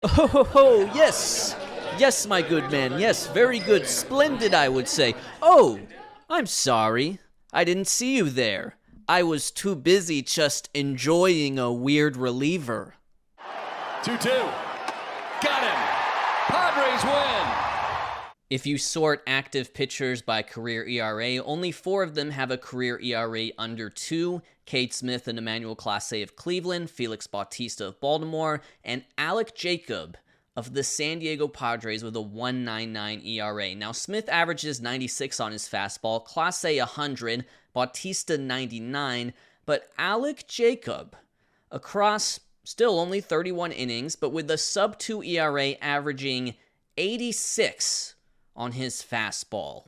Oh, ho, ho, yes! Yes, my good man, yes, very good, splendid, I would say. Oh, I'm sorry. I didn't see you there. I was too busy just enjoying a weird reliever. 2-2. Got him. Padres win. If you sort active pitchers by career ERA, only 4 of them have a career ERA under 2. Cade Smith and Emmanuel Clase of Cleveland, Felix Bautista of Baltimore, and Alec Jacob of the San Diego Padres with a 1.99 ERA. Now, Smith averages 96 on his fastball, Clase 100, Bautista 99, but Alec Jacob, across still only 31 innings, but with a sub-2 ERA averaging 86 on his fastball.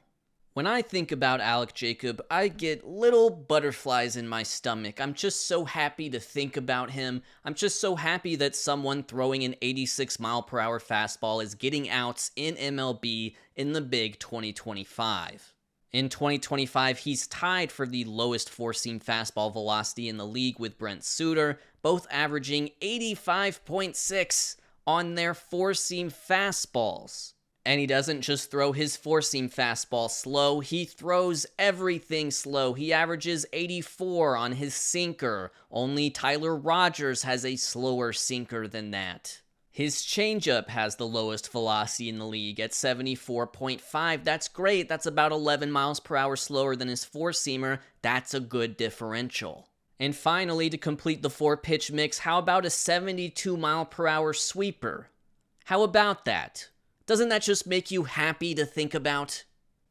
When I think about Alec Jacob, I get little butterflies in my stomach. I'm just so happy to think about him. I'm just so happy that someone throwing an 86-mile-per-hour fastball is getting outs in MLB in the big 2025. In 2025, he's tied for the lowest four-seam fastball velocity in the league with Brent Suter, both averaging 85.6 on their four-seam fastballs. And he doesn't just throw his four-seam fastball slow, he throws everything slow. He averages 84 on his sinker. Only Tyler Rogers has a slower sinker than that. His changeup has the lowest velocity in the league at 74.5. That's great. That's about 11 miles per hour slower than his four-seamer. That's a good differential. And finally, to complete the 4-pitch mix, how about a 72 mile per hour sweeper? How about that? Doesn't that just make you happy to think about?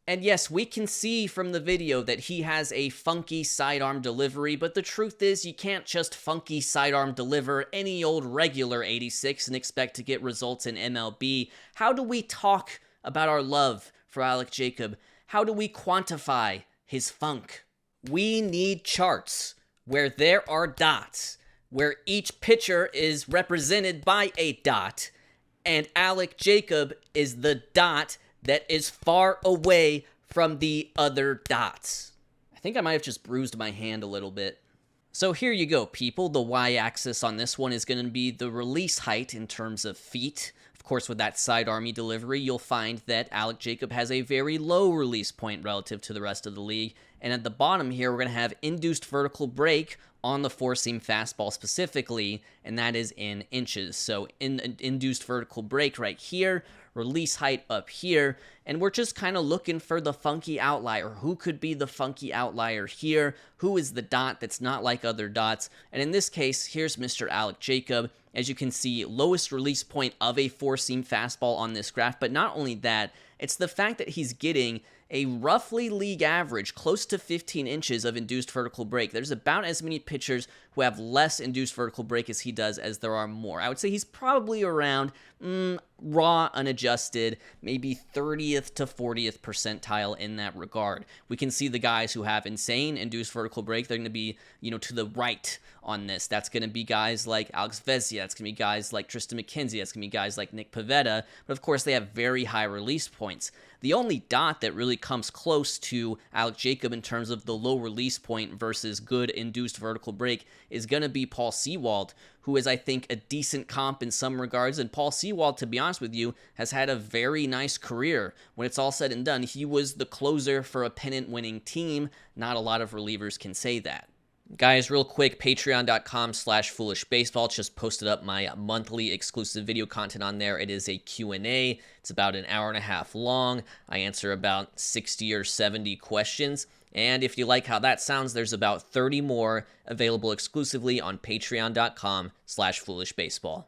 And yes, we can see from the video that he has a funky sidearm delivery, but the truth is you can't just funky sidearm deliver any old regular 86 and expect to get results in MLB. How do we talk about our love for Alec Jacob? How do we quantify his funk? We need charts where there are dots, where each pitcher is represented by a dot, and Alec Jacob is the dot that is far away from the other dots. I think I might have just bruised my hand a little bit. So here you go, people. The y-axis on this one is going to be the release height in terms of feet. Of course, with that side army delivery, you'll find that Alec Jacob has a very low release point relative to the rest of the league. And at the bottom here, we're going to have induced vertical break on the four-seam fastball specifically, and that is in inches. So induced vertical break right here, release height up here, and we're just kind of looking for the funky outlier. Who could be the funky outlier here? Who is the dot that's not like other dots? And in this case, here's Mr. Alec Jacob. As you can see, lowest release point of a four-seam fastball on this graph, but not only that, it's the fact that he's getting a roughly league average, close to 15 inches of induced vertical break. There's about as many pitchers who have less induced vertical break as he does as there are more. I would say he's probably around raw, unadjusted, maybe 30th to 40th percentile in that regard. We can see the guys who have insane induced vertical break. They're going to be, to the right on this. That's going to be guys like Alex Vezia. That's going to be guys like Tristan McKenzie. That's going to be guys like Nick Pivetta. But of course, they have very high release points. The only dot that really comes close to Alec Jacob in terms of the low release point versus good induced vertical break is going to be Paul Sewald, who is, I think, a decent comp in some regards. And Paul Sewald, to be honest with you, has had a very nice career. When it's all said and done, he was the closer for a pennant-winning team. Not a lot of relievers can say that. Guys, real quick, patreon.com/foolishbaseball. Just posted up my monthly exclusive video content on there. It is a Q&A. It's about an hour and a half long. I answer about 60 or 70 questions. And if you like how that sounds, there's about 30 more available exclusively on patreon.com/foolishbaseball.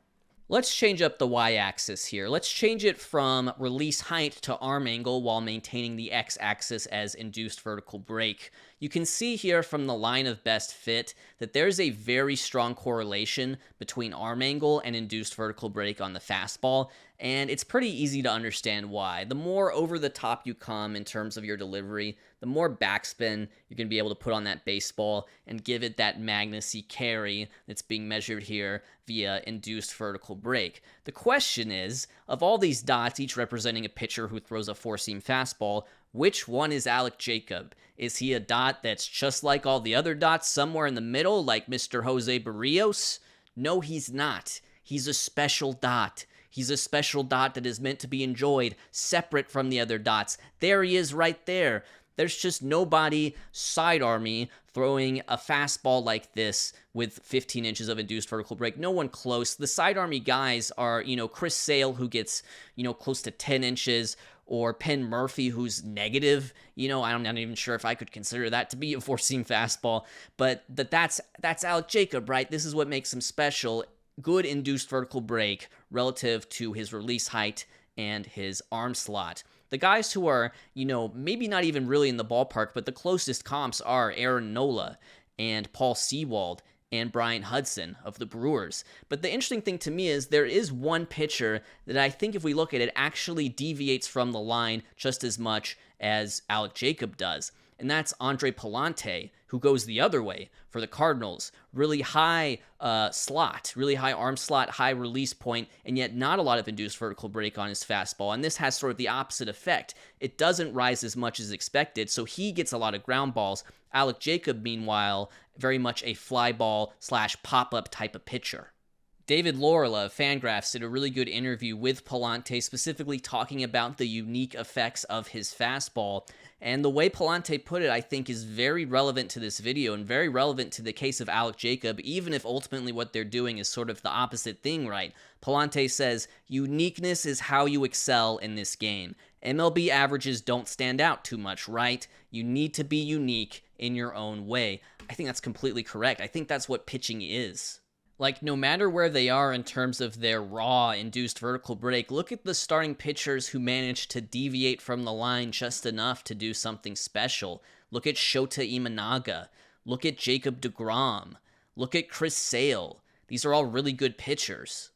Let's change up the y-axis here. Let's change it from release height to arm angle while maintaining the x-axis as induced vertical break. You can see here from the line of best fit that there's a very strong correlation between arm angle and induced vertical break on the fastball, and it's pretty easy to understand why. The more over the top you come in terms of your delivery, the more backspin you're going to be able to put on that baseball and give it that Magnus-y carry that's being measured here via induced vertical break. The question is, of all these dots, each representing a pitcher who throws a four-seam fastball, which one is Alec Jacob? Is he a dot that's just like all the other dots, somewhere in the middle, like Mr. Jose Barrios? No, he's not. He's a special dot. He's a special dot that is meant to be enjoyed, separate from the other dots. There he is right there. There's just nobody sidearmy throwing a fastball like this with 15 inches of induced vertical break. No one close. The sidearmy guys are, Chris Sale, who gets, close to 10 inches, or Penn Murphy, who's negative. I'm not even sure if I could consider that to be a four-seam fastball. But that's Alec Jacob, right? This is what makes him special. Good induced vertical break relative to his release height and his arm slot. The guys who are, maybe not even really in the ballpark, but the closest comps are Aaron Nola and Paul Sewald and Brian Hudson of the Brewers. But the interesting thing to me is there is one pitcher that I think if we look at it actually deviates from the line just as much as Alec Jacob does. And that's Andre Pallante, who goes the other way for the Cardinals. Really high slot, really high arm slot, high release point, and yet not a lot of induced vertical break on his fastball. And this has sort of the opposite effect. It doesn't rise as much as expected, so he gets a lot of ground balls. Alec Jacob, meanwhile, very much a fly ball / pop-up type of pitcher. David Laurila of Fangraphs did a really good interview with Pallante, specifically talking about the unique effects of his fastball. And the way Pallante put it, I think, is very relevant to this video and very relevant to the case of Alec Jacob, even if ultimately what they're doing is sort of the opposite thing, right? Pallante says, uniqueness is how you excel in this game. MLB averages don't stand out too much, right? You need to be unique in your own way. I think that's completely correct. I think that's what pitching is. Like, no matter where they are in terms of their raw induced vertical break, look at the starting pitchers who managed to deviate from the line just enough to do something special. Look at Shota Imanaga. Look at Jacob deGrom. Look at Chris Sale. These are all really good pitchers.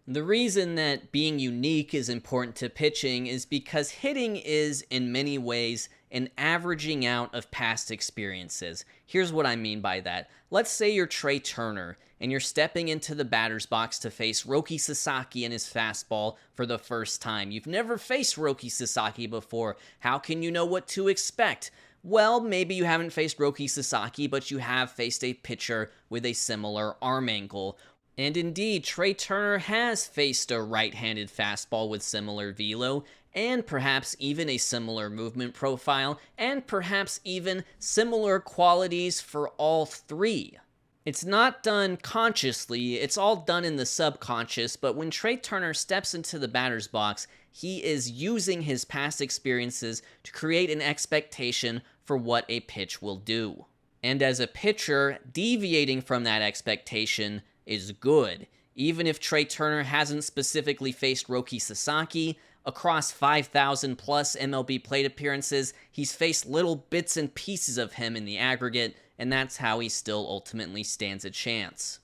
The reason that being unique is important to pitching is because hitting is, in many ways, an averaging out of past experiences. Here's what I mean by that. Let's say you're Trey Turner, and you're stepping into the batter's box to face Roki Sasaki and his fastball for the first time. You've never faced Roki Sasaki before. How can you know what to expect? Well, maybe you haven't faced Roki Sasaki, but you have faced a pitcher with a similar arm angle. And indeed, Trey Turner has faced a right-handed fastball with similar velo, and perhaps even a similar movement profile, and perhaps even similar qualities for all three. It's not done consciously, it's all done in the subconscious, but when Trey Turner steps into the batter's box, he is using his past experiences to create an expectation for what a pitch will do. And as a pitcher, deviating from that expectation is good. Even if Trey Turner hasn't specifically faced Roki Sasaki, across 5,000 plus MLB plate appearances, he's faced little bits and pieces of him in the aggregate, and that's how he still ultimately stands a chance.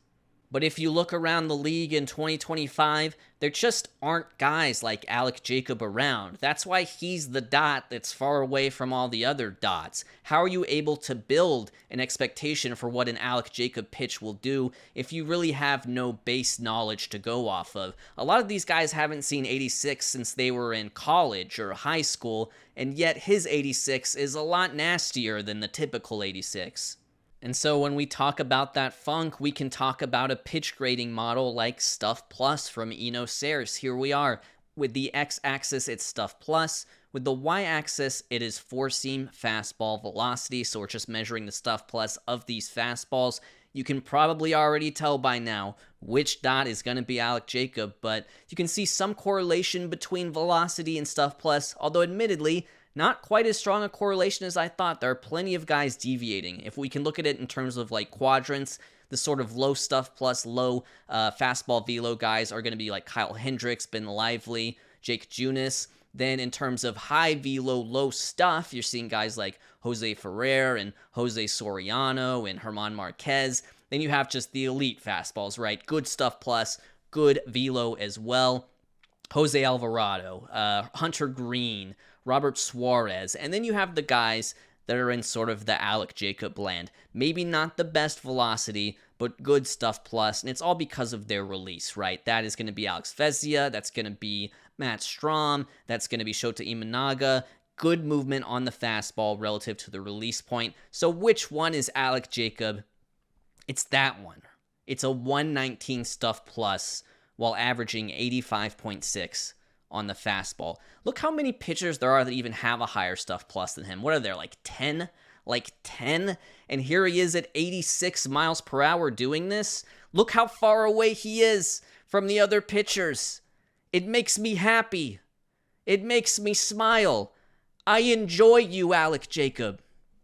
But if you look around the league in 2025, there just aren't guys like Alec Jacob around. That's why he's the dot that's far away from all the other dots. How are you able to build an expectation for what an Alec Jacob pitch will do if you really have no base knowledge to go off of? A lot of these guys haven't seen 86 since they were in college or high school, and yet his 86 is a lot nastier than the typical 86. And so when we talk about that funk, we can talk about a pitch grading model like Stuff Plus from Eno Sarris. Here we are. With the x-axis, it's Stuff Plus. With the y-axis, it is four-seam fastball velocity. So we're just measuring the Stuff Plus of these fastballs. You can probably already tell by now which dot is going to be Alec Jacob, but you can see some correlation between velocity and Stuff Plus, although admittedly, not quite as strong a correlation as I thought. There are plenty of guys deviating. If we can look at it in terms of like quadrants, the sort of low Stuff Plus, low fastball velo guys are going to be like Kyle Hendricks, Ben Lively, Jake Junis. Then in terms of high velo, low stuff, you're seeing guys like Jose Ferrer and Jose Soriano and German Marquez. Then you have just the elite fastballs, right? Good Stuff Plus, good velo as well. Jose Alvarado, Hunter Green, Robert Suarez, and then you have the guys that are in sort of the Alec Jacob land. Maybe not the best velocity, but good Stuff Plus, and it's all because of their release, right? That is going to be Alex Vezia, that's going to be Matt Strahm, that's going to be Shota Imanaga. Good movement on the fastball relative to the release point. So which one is Alec Jacob? It's that one. It's a 119 Stuff Plus while averaging 85.6 on the fastball. Look how many pitchers there are that even have a higher stuff plus than him. What are there, like 10? Like 10? And here he is at 86 miles per hour doing this. Look how far away he is from the other pitchers. It makes me happy. It makes me smile. I enjoy you, Alec Jacob.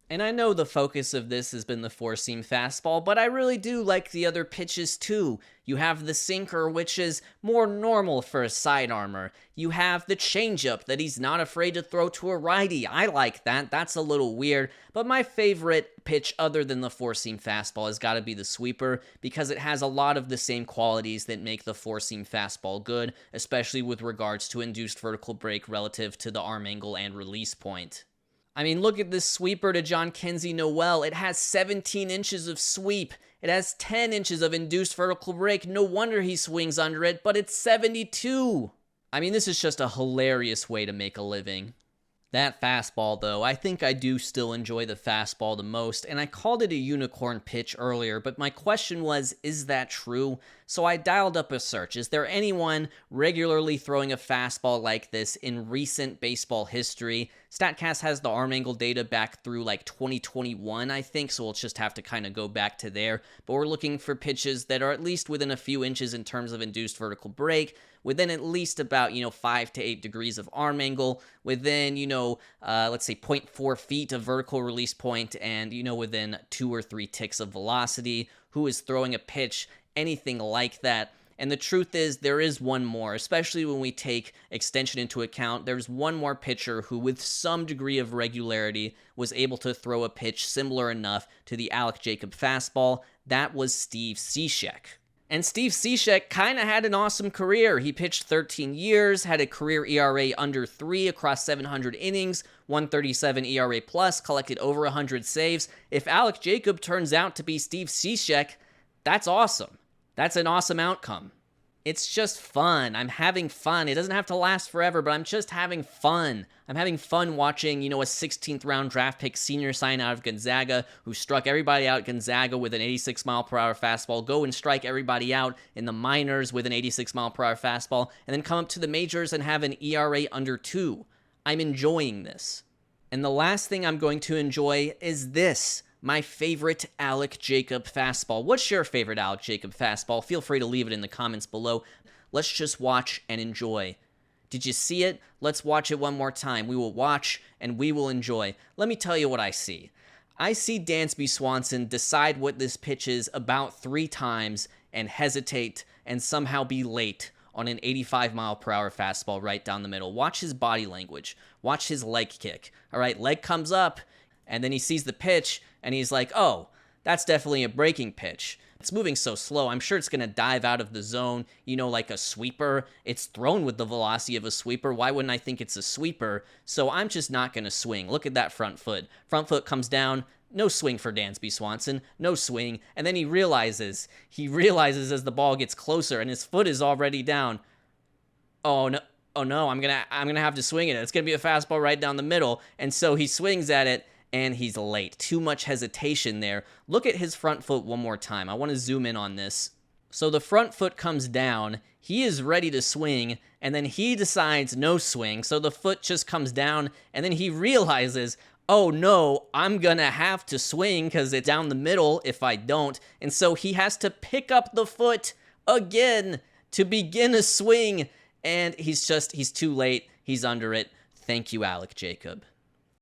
And I know the focus of this has been the four-seam fastball, but I really do like the other pitches too. You have the sinker, which is more normal for a sidearmer. You have the changeup that he's not afraid to throw to a righty. I like that. That's a little weird. But my favorite pitch other than the four-seam fastball has got to be the sweeper, because it has a lot of the same qualities that make the four-seam fastball good, especially with regards to induced vertical break relative to the arm angle and release point. I mean, look at this sweeper to Jhonkensy Noel. It has 17 inches of sweep. It has 10 inches of induced vertical break. No wonder he swings under it, but it's 72. I mean, this is just a hilarious way to make a living. That fastball, though, I think I do still enjoy the fastball the most, and I called it a unicorn pitch earlier, but my question was, is that true? So I dialed up a search. Is there anyone regularly throwing a fastball like this in recent baseball history? StatCast has the arm angle data back through like 2021, I think, so we'll just have to kind of go back to there. But we're looking for pitches that are at least within a few inches in terms of induced vertical break, within at least about, 5 to 8 degrees of arm angle, within, let's say 0.4 feet of vertical release point, and, within 2 or 3 ticks of velocity. Who is throwing a pitch anything like that? And the truth is, there is one more, especially when we take extension into account. There's one more pitcher who, with some degree of regularity, was able to throw a pitch similar enough to the Alec Jacob fastball. That was Steve Cishek. And Steve Cishek kind of had an awesome career. He pitched 13 years, had a career ERA under 3 across 700 innings, 137 ERA plus, collected over 100 saves. If Alec Jacob turns out to be Steve Cishek, that's awesome. That's an awesome outcome. It's just fun. I'm having fun. It doesn't have to last forever, but I'm just having fun. I'm having fun watching, a 16th round draft pick senior sign out of Gonzaga who struck everybody out at Gonzaga with an 86 mile per hour fastball, go and strike everybody out in the minors with an 86 mile per hour fastball, and then come up to the majors and have an ERA under 2. I'm enjoying this. And the last thing I'm going to enjoy is this. My favorite Alec Jacob fastball. What's your favorite Alec Jacob fastball? Feel free to leave it in the comments below. Let's just watch and enjoy. Did you see it? Let's watch it one more time. We will watch and we will enjoy. Let me tell you what I see. I see Dansby Swanson decide what this pitch is about 3 times and hesitate and somehow be late on an 85 mile per hour fastball right down the middle. Watch his body language. Watch his leg kick. All right, leg comes up, and then he sees the pitch, and he's like, oh, that's definitely a breaking pitch. It's moving so slow, I'm sure it's going to dive out of the zone, like a sweeper. It's thrown with the velocity of a sweeper. Why wouldn't I think it's a sweeper? So I'm just not going to swing. Look at that front foot. Front foot comes down. No swing for Dansby Swanson. No swing. And then he realizes as the ball gets closer, and his foot is already down. Oh, no, I'm gonna have to swing it. It's going to be a fastball right down the middle. And so he swings at it, and he's late. Too much hesitation there. Look at his front foot one more time. I want to zoom in on this. So the front foot comes down. He is ready to swing, and then he decides no swing. So the foot just comes down, and then he realizes, oh no, I'm going to have to swing because it's down the middle if I don't. And so he has to pick up the foot again to begin a swing. And he's too late. He's under it. Thank you, Alec Jacob.